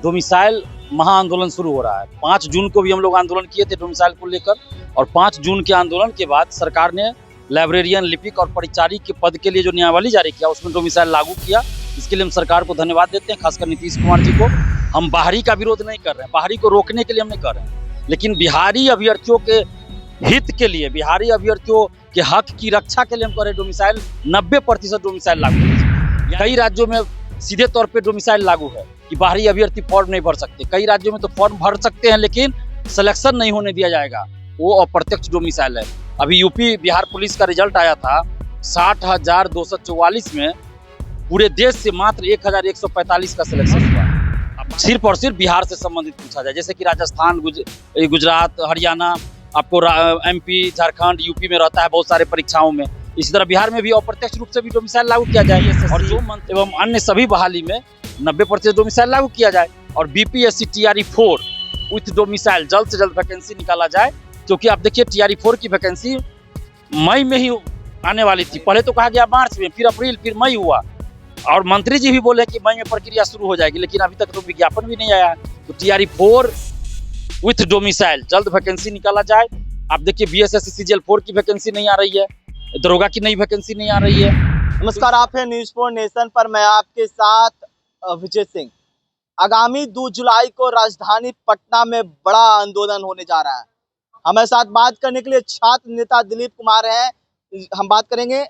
Domicile महाआंदोलन शुरू हो रहा है। 5 जून को भी हम लोग आंदोलन किए थे डोमिसाइल को लेकर, और 5 जून के आंदोलन के बाद सरकार ने लाइब्रेरियन, लिपिक और परिचारी के पद के लिए जो नियमावली जारी किया उसमें डोमिसाइल लागू किया। इसके लिए हम सरकार को धन्यवाद देते हैं, खासकर नीतीश कुमार जी को। हम बाहरी का विरोध नहीं कर रहे हैं, बाहरी को रोकने के लिए हम नहीं कर रहे हैं, लेकिन बिहारी अभ्यर्थियों के हित के लिए, बिहारी अभ्यर्थियों के हक की रक्षा के लिए हम कर रहे हैं डोमिसाइल 90% डोमिसाइल लागू कीजिए। कई राज्यों में सीधे तौर पे डोमिसाइल लागू है कि बाहरी अभ्यर्थी फॉर्म नहीं भर सकते। कई राज्यों में तो फॉर्म भर सकते हैं लेकिन सिलेक्शन नहीं होने दिया जाएगा, वो अप्रत्यक्ष डोमिसाइल है। अभी यूपी बिहार पुलिस का रिजल्ट आया था, 60,244 में पूरे देश से मात्र 1,145 का सिलेक्शन हुआ। अब सिर्फ और सिर्फ बिहार से संबंधित पूछा जाए, जैसे कि राजस्थान, गुजरात, हरियाणा, आपको MP, झारखंड, यूपी में रहता है बहुत सारे परीक्षाओं में। इसी तरह बिहार में भी अप्रत्यक्ष रूप से भी डोमिसाइल लागू किया जाए, और जो मंत्री एवं अन्य सभी बहाली में 90% डोमिसाइल लागू किया जाए, और BPSC TRE 4 विथ डोमिसाइल जल्द से जल्द वैकेंसी निकाला जाए। क्योंकि आप देखिए TRE 4 की वैकेंसी मई में ही आने वाली थी। पहले तो कहा गया मार्च में, फिर अप्रैल, फिर मई हुआ, और मंत्री जी भी बोले कि मई में प्रक्रिया शुरू हो जाएगी, लेकिन अभी तक तो विज्ञापन भी नहीं आया है। तो TRE 4 विथ डोमिसाइल जल्द वैकेंसी निकाला जाए। आप देखिए BSSC CGL 4 की वैकेंसी नहीं आ रही है, दरोगा की नई वैकेंसी नहीं आ रही है। नमस्कार, आप हैं न्यूज़ फॉर नेशन पर, मैं आपके साथ विजय सिंह। आगामी 2 जुलाई को राजधानी पटना में बड़ा आंदोलन होने जा रहा है। हमारे साथ बात करने के लिए छात्र नेता दिलीप कुमार हैं। हम बात करेंगे,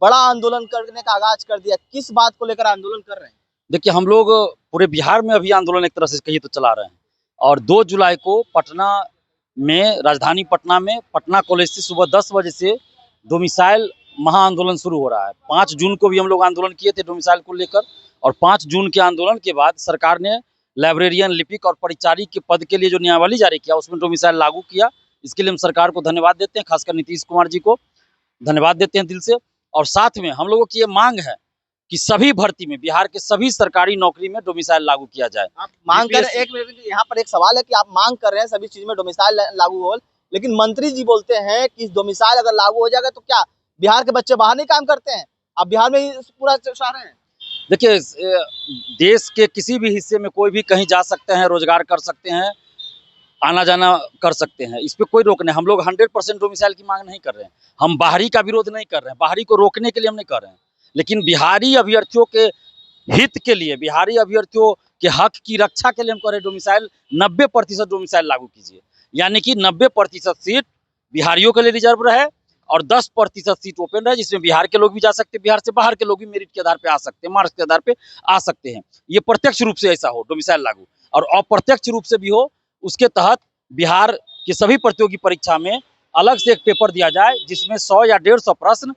बड़ा आंदोलन करने का आगाज कर दिया, किस बात को लेकर आंदोलन कर रहे हैं? देखिए, हम लोग पूरे बिहार में अभी आंदोलन एक तरह से कहिए तो चला रहे हैं, और 2 जुलाई को पटना में, राजधानी पटना में, पटना कॉलेज से सुबह 10 बजे से डोमिसाइल महाआंदोलन शुरू हो रहा है। 5 जून को भी हम लोग आंदोलन किए थे डोमिसाइल को लेकर, और 5 जून के आंदोलन के बाद सरकार ने लाइब्रेरियन, लिपिक और परिचारी के पद के लिए जो नियमावली जारी किया उसमें डोमिसाइल लागू किया। इसके लिए हम सरकार को धन्यवाद देते हैं, खासकर नीतीश कुमार जी को धन्यवाद देते हैं दिल से। और साथ में हम लोगों की ये मांग है कि सभी भर्ती में, बिहार के सभी सरकारी नौकरी में डोमिसाइल लागू किया जाए। आप मांग कर, एक मिनट, यहाँ पर एक सवाल है कि आप मांग कर रहे हैं सभी चीज में डोमिसाइल लागू हो, लेकिन मंत्री जी बोलते हैं कि डोमिसाइल अगर लागू हो जाएगा तो क्या बिहार के बच्चे बाहर नहीं काम करते हैं? आप बिहार में ही पूरा चाह रहे हैं? देखिए, देश के किसी भी हिस्से में कोई भी कहीं जा सकते हैं, रोजगार कर सकते हैं, आना जाना कर सकते हैं, इस पे कोई रोक नहीं। हम लोग 100% डोमिसाइल की मांग नहीं कर रहे हैं, हम बाहरी का विरोध नहीं कर रहे हैं, बाहरी को रोकने के लिए हम नहीं कर रहे हैं, लेकिन बिहारी अभ्यर्थियों के हित के लिए, बिहारी अभ्यर्थियों के हक की रक्षा के लिए हम कर रहे हैं डोमिसाइल 90% डोमिसाइल लागू कीजिए। यानी कि 90% सीट बिहारियों के लिए रिजर्व रहे और 10% सीट ओपन रहे, जिसमें बिहार के लोग भी जा सकते हैं, बिहार से बाहर के लोग भी मेरिट के आधार पे आ सकते हैं, मार्क्स के आधार पे आ सकते हैं। ये प्रत्यक्ष रूप से ऐसा हो डोमिसाइल लागू, और अप्रत्यक्ष रूप से भी हो, उसके तहत बिहार के सभी प्रतियोगी परीक्षा में अलग से एक पेपर दिया जाए जिसमें 100 या 150 प्रश्न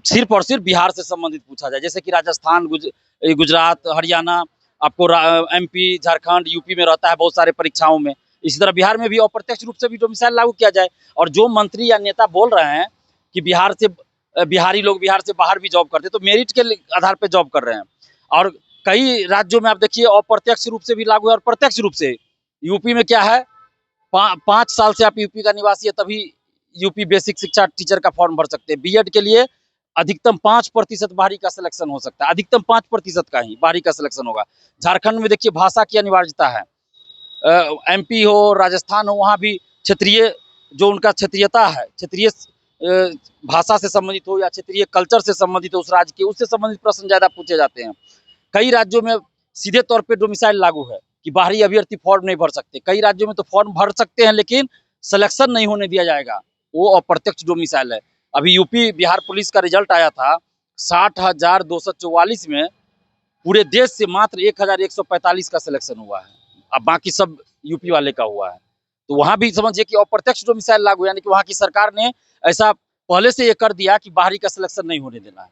सिर्फ और सिर्फ बिहार से संबंधित पूछा जाए, जैसे कि राजस्थान, गुजरात, हरियाणा, आपको MP, झारखंड, यूपी में रहता है बहुत सारे परीक्षाओं में। इसी तरह बिहार में भी अप्रत्यक्ष रूप से भी डोमिसाइल लागू किया जाए। और जो मंत्री या नेता बोल रहे हैं कि बिहारी लोग बिहार से बाहर भी जॉब करते, तो मेरिट के आधार पर जॉब कर रहे हैं। और कई राज्यों में आप देखिए अप्रत्यक्ष रूप से भी लागू है और प्रत्यक्ष रूप से। यूपी में क्या है, 5 साल से आप यूपी का निवासी है तभी यूपी बेसिक शिक्षा टीचर का फॉर्म भर सकते हैं। B.Ed के लिए अधिकतम 5% बाहरी का सिलेक्शन हो सकता है, अधिकतम 5% का ही बाहरी का सिलेक्शन होगा। झारखंड में देखिए भाषा की अनिवार्यता है, MP हो, राजस्थान हो, वहाँ भी क्षेत्रीय, जो उनका क्षेत्रीयता है, क्षेत्रीय भाषा से संबंधित हो या क्षेत्रीय कल्चर से संबंधित हो उस राज्य के, उससे संबंधित प्रश्न ज्यादा पूछे जाते हैं। कई राज्यों में सीधे तौर पे डोमिसाइल लागू है कि बाहरी अभ्यर्थी फॉर्म नहीं भर सकते। कई राज्यों में तो फॉर्म भर सकते हैं लेकिन सिलेक्शन नहीं होने दिया जाएगा, वो अप्रत्यक्ष डोमिसाइल है। अभी यूपी बिहार पुलिस का रिजल्ट आया था, 60,244 में पूरे देश से मात्र 1,145 का सिलेक्शन हुआ है, अब बाकी सब यूपी वाले का हुआ है। तो वहां भी समझिए कि अप्रत्यक्ष डोमिसाइल लागू, यानी कि वहां की सरकार ने ऐसा पहले से ये कर दिया कि बाहरी का सिलेक्शन नहीं होने देना है।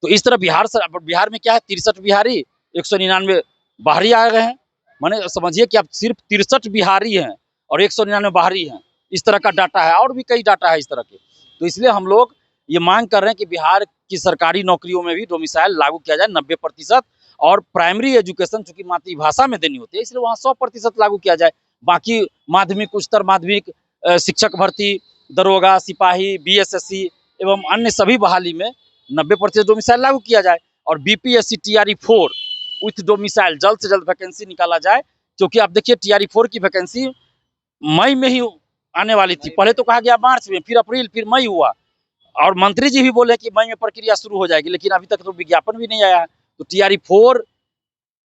तो इस तरह बिहार में क्या है, 63 बिहारी, 199 बाहरी आ गए हैं। माने समझिए कि आप सिर्फ 63 बिहारी हैं और 199 बाहरी हैं, इस तरह का डाटा है, और भी कई डाटा है इस तरह के। तो इसलिए हम लोग ये मांग कर रहे हैं कि बिहार की सरकारी नौकरियों में भी डोमिसाइल लागू किया जाए 90%, और प्राइमरी एजुकेशन चूंकि मातृभाषा में देनी होती है इसलिए वहाँ 100% लागू किया जाए। बाकी माध्यमिक, उच्चतर माध्यमिक, शिक्षक भर्ती, दरोगा, सिपाही, BSSC एवं अन्य सभी बहाली में 90% डोमिसाइल लागू किया जाए। और BPSC TRE 4 विथ डोमिसाइल जल्द से जल्द वैकेंसी निकाला जाए, क्योंकि आप देखिए TRE-4 की वैकेंसी मई में ही आने वाली थी। पहले तो कहा गया मार्च में, फिर अप्रैल, फिर मई हुआ, और मंत्री जी भी बोले कि मई में प्रक्रिया शुरू हो जाएगी, लेकिन अभी तक तो विज्ञापन भी नहीं आया है। तो TRE-4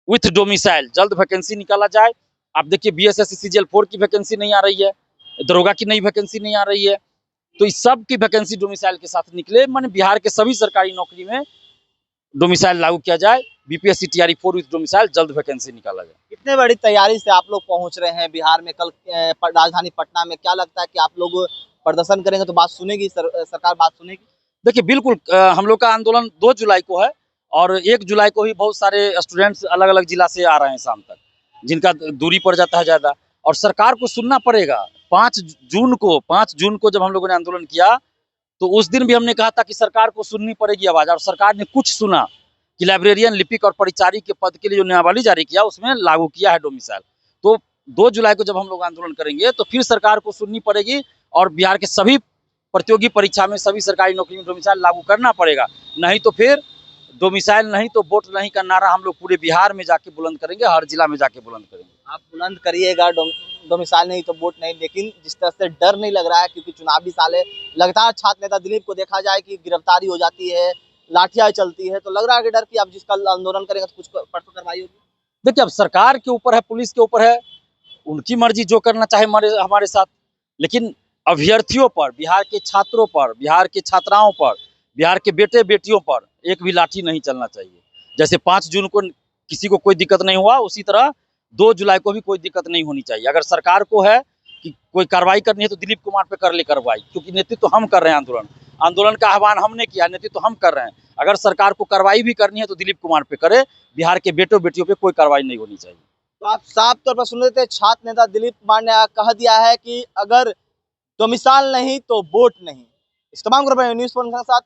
विथ डोमिसाइल जल्द वैकेंसी निकाला जाए। आप देखिए BSS CGL-4 की वैकेंसी नहीं आ रही है, दरोगा की नई वैकेंसी नहीं आ रही है, तो इस सब की वैकेंसी डोमिसाइल के साथ निकले। माने बिहार के सभी सरकारी नौकरी में डोमिसाइल लागू किया जाए। BPSC TRE-4 विथ डोमिसाइल जल्द वैकेंसी निकाला जाए। कितने बड़ी तैयारी से आप लोग पहुंच रहे हैं बिहार में? कल राजधानी पटना में क्या लगता है कि आप लोग प्रदर्शन करेंगे तो बात सुनेगी, सरकार बात सुनेगी? देखिए बिल्कुल, हम लोग का आंदोलन 2 जुलाई को है, और 1 जुलाई को ही बहुत सारे स्टूडेंट्स अलग अलग जिला से आ रहे हैं शाम तक, जिनका दूरी पड़ जाता है ज़्यादा, और सरकार को सुनना पड़ेगा। 5 जून को जब हम लोगों ने आंदोलन किया, तो उस दिन भी हमने कहा था कि सरकार को सुननी पड़ेगी आवाज़, और सरकार ने कुछ सुना कि लाइब्रेरियन, लिपिक और परिचारी के पद के लिए जो नियमावली जारी किया, उसमें लागू किया है डोमिसाइल। तो 2 जुलाई को जब हम लोग आंदोलन करेंगे, तो फिर सरकार को सुननी पड़ेगी, और बिहार के सभी प्रतियोगी परीक्षा में, सभी सरकारी नौकरी में डोमिसाइल लागू करना पड़ेगा। नहीं तो फिर डोमिसाइल नहीं तो वोट नहीं का नारा हम लोग पूरे बिहार में जाके बुलंद करेंगे, हर जिला में जाके बुलंद करेंगे। आप बुलंद करिएगा डोमिसाइल नहीं तो वोट नहीं, लेकिन जिस तरह से डर नहीं लग रहा है, क्योंकि चुनावी साल है, लगातार छात्र नेता दिलीप को देखा जाए कि गिरफ्तारी हो जाती है, लाठियां चलती है, तो लग रहा है कि डर कि आप जिसका आंदोलन करेंगे तो कुछ परसों कार्रवाई होगी। देखिए अब सरकार के ऊपर है, पुलिस के ऊपर है, उनकी मर्जी, जो करना चाहे हमारे साथ। लेकिन अभ्यर्थियों पर, बिहार के छात्रों पर, बिहार के छात्राओं पर, बिहार के बेटे बेटियों पर एक भी लाठी नहीं चलना चाहिए। जैसे 5 जून को किसी को कोई दिक्कत नहीं हुआ, उसी तरह 2 जुलाई को भी कोई दिक्कत नहीं होनी चाहिए। अगर सरकार को है कि कोई कार्रवाई करनी है तो दिलीप कुमार पे कर ले कार्रवाई, क्योंकि नेतृत्व तो हम कर रहे हैं, आंदोलन का आह्वान हमने किया, नेतृत्व तो हम कर रहे हैं। अगर सरकार को कार्रवाई भी करनी है तो दिलीप कुमार पे करे, बिहार के बेटों बेटियों पे कोई कार्रवाई नहीं होनी चाहिए। तो आप साफ तौर पर सुन लेते, छात्र नेता दिलीप कुमार ने कह दिया है कि अगर डोमिसाइल नहीं तो वोट नहीं। इस तमाम न्यूज़ के साथ